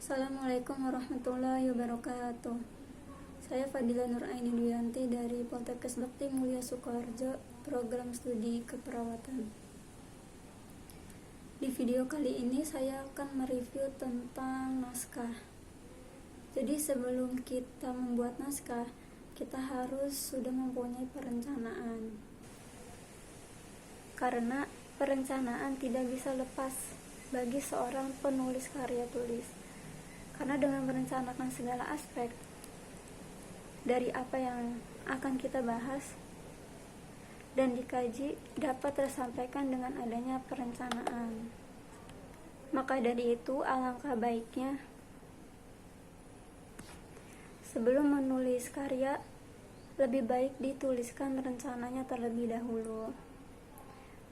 Assalamualaikum warahmatullahi wabarakatuh. Saya Fadila Nur Aini Duyanti dari Poltekkes Bakti Mulia Sukoharjo, program studi keperawatan. Di video kali ini saya akan mereview tentang naskah. Jadi sebelum kita membuat naskah, kita harus sudah mempunyai perencanaan. Karena perencanaan tidak bisa lepas bagi seorang penulis karya tulis. Karena dengan merencanakan segala aspek dari apa yang akan kita bahas dan dikaji dapat tersampaikan dengan adanya perencanaan. Maka dari itu alangkah baiknya sebelum menulis karya lebih baik dituliskan rencananya terlebih dahulu.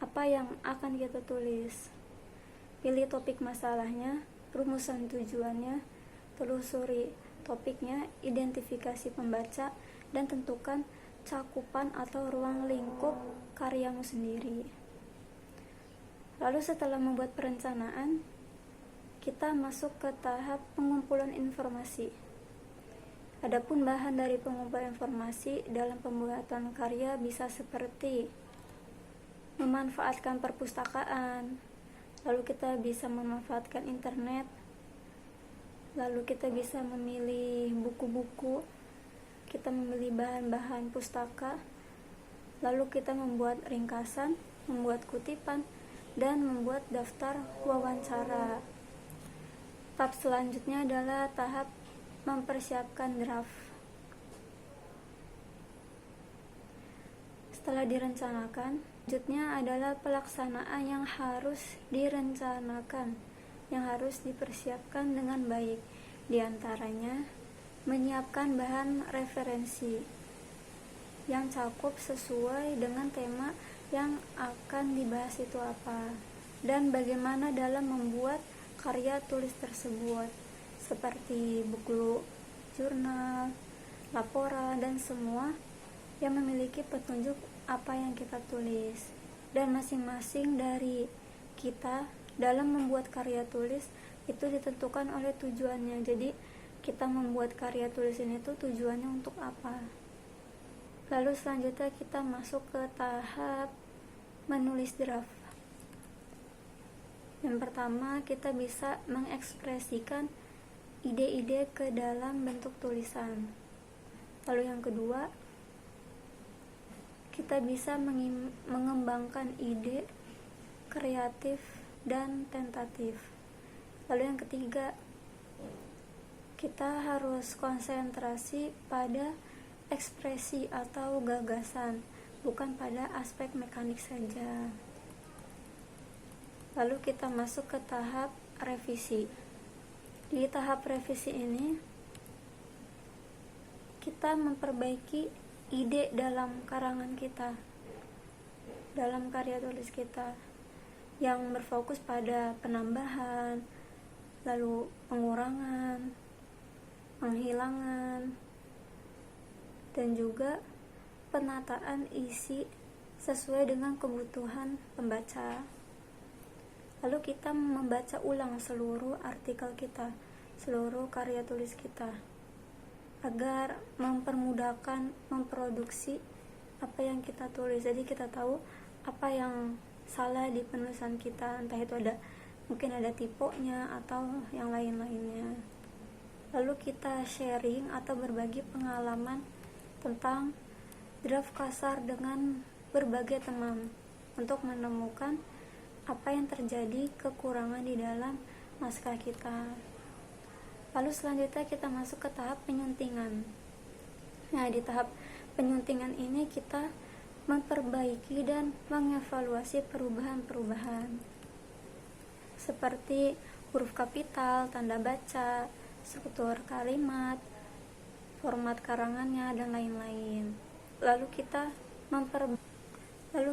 Apa yang akan kita tulis? Pilih topik masalahnya, rumusan tujuannya, telusuri topiknya, identifikasi pembaca, dan tentukan cakupan atau ruang lingkup karyamu sendiri. Lalu setelah membuat perencanaan, kita masuk ke tahap pengumpulan informasi. Adapun bahan dari pengumpulan informasi dalam pembuatan karya bisa seperti memanfaatkan perpustakaan, lalu kita bisa memanfaatkan internet, lalu kita bisa memilih buku-buku, kita memilih bahan-bahan pustaka, lalu kita membuat ringkasan, membuat kutipan, dan membuat daftar wawancara. Tahap selanjutnya adalah tahap mempersiapkan draft. Setelah direncanakan, selanjutnya adalah pelaksanaan yang harus direncanakan, yang harus dipersiapkan dengan baik. Di antaranya, menyiapkan bahan referensi yang cakup sesuai dengan tema yang akan dibahas itu apa, dan bagaimana dalam membuat karya tulis tersebut, seperti buku, jurnal, laporan, dan semua yang memiliki petunjuk apa yang kita tulis. Dan masing-masing dari kita dalam membuat karya tulis itu ditentukan oleh tujuannya. Jadi kita membuat karya tulis ini tuh tujuannya untuk apa. Lalu selanjutnya kita masuk ke tahap menulis draft. Yang pertama, kita bisa mengekspresikan ide-ide ke dalam bentuk tulisan. Lalu yang kedua, kita bisa mengembangkan ide kreatif dan tentatif. Lalu yang ketiga, kita harus konsentrasi pada ekspresi atau gagasan, bukan pada aspek mekanik saja. Lalu kita masuk ke tahap revisi. Di tahap revisi ini, kita memperbaiki ide dalam karangan kita, dalam karya tulis kita, yang berfokus pada penambahan, lalu pengurangan, penghilangan, dan juga penataan isi sesuai dengan kebutuhan pembaca. Lalu kita membaca ulang seluruh artikel kita, seluruh karya tulis kita, agar mempermudahkan memproduksi apa yang kita tulis. Jadi kita tahu apa yang salah di penulisan kita, entah itu mungkin ada tipenya atau yang lain-lainnya. Lalu kita sharing atau berbagi pengalaman tentang draft kasar dengan berbagai teman untuk menemukan apa yang terjadi kekurangan di dalam naskah kita. Lalu selanjutnya kita masuk ke tahap penyuntingan. Nah, di tahap penyuntingan ini kita memperbaiki dan mengevaluasi perubahan-perubahan seperti huruf kapital, tanda baca, struktur kalimat, format karangannya, dan lain-lain. Lalu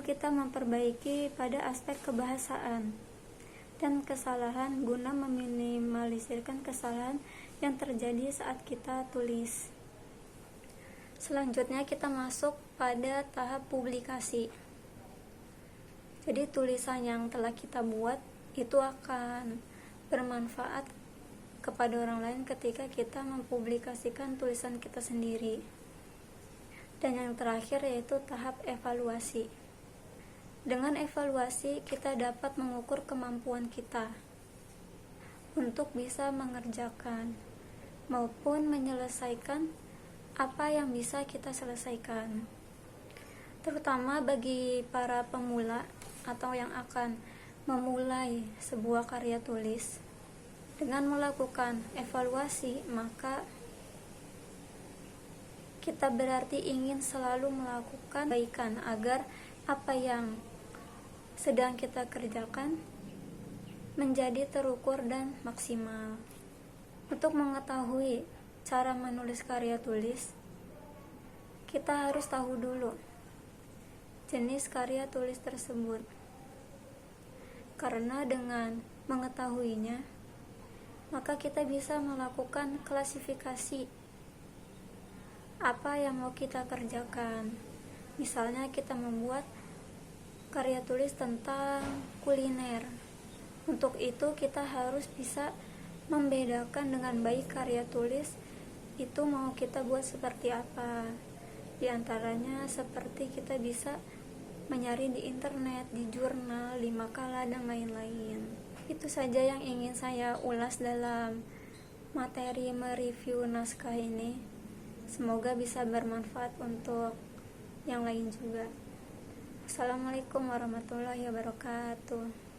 kita memperbaiki pada aspek kebahasaan dan kesalahan guna meminimalisirkan kesalahan yang terjadi saat kita tulis. Selanjutnya kita masuk pada tahap publikasi. Jadi tulisan yang telah kita buat itu akan bermanfaat kepada orang lain ketika kita mempublikasikan tulisan kita sendiri. Dan yang terakhir yaitu tahap evaluasi. Dengan evaluasi kita dapat mengukur kemampuan kita untuk bisa mengerjakan maupun menyelesaikan apa yang bisa kita selesaikan. Terutama bagi para pemula atau yang akan memulai sebuah karya tulis, dengan melakukan evaluasi maka kita berarti ingin selalu melakukan kebaikan agar apa yang sedang kita kerjakan menjadi terukur dan maksimal. Untuk mengetahui cara menulis karya tulis, kita harus tahu dulu jenis karya tulis tersebut. Karena dengan mengetahuinya, maka kita bisa melakukan klasifikasi apa yang mau kita kerjakan. Misalnya kita membuat karya tulis tentang kuliner. Untuk itu kita harus bisa membedakan dengan baik karya tulis itu mau kita buat seperti apa. Di antaranya seperti kita bisa mencari di internet, di jurnal, di makalah, dan lain-lain. Itu saja yang ingin saya ulas dalam materi mereview naskah ini. Semoga bisa bermanfaat untuk yang lain juga. Assalamualaikum warahmatullahi wabarakatuh.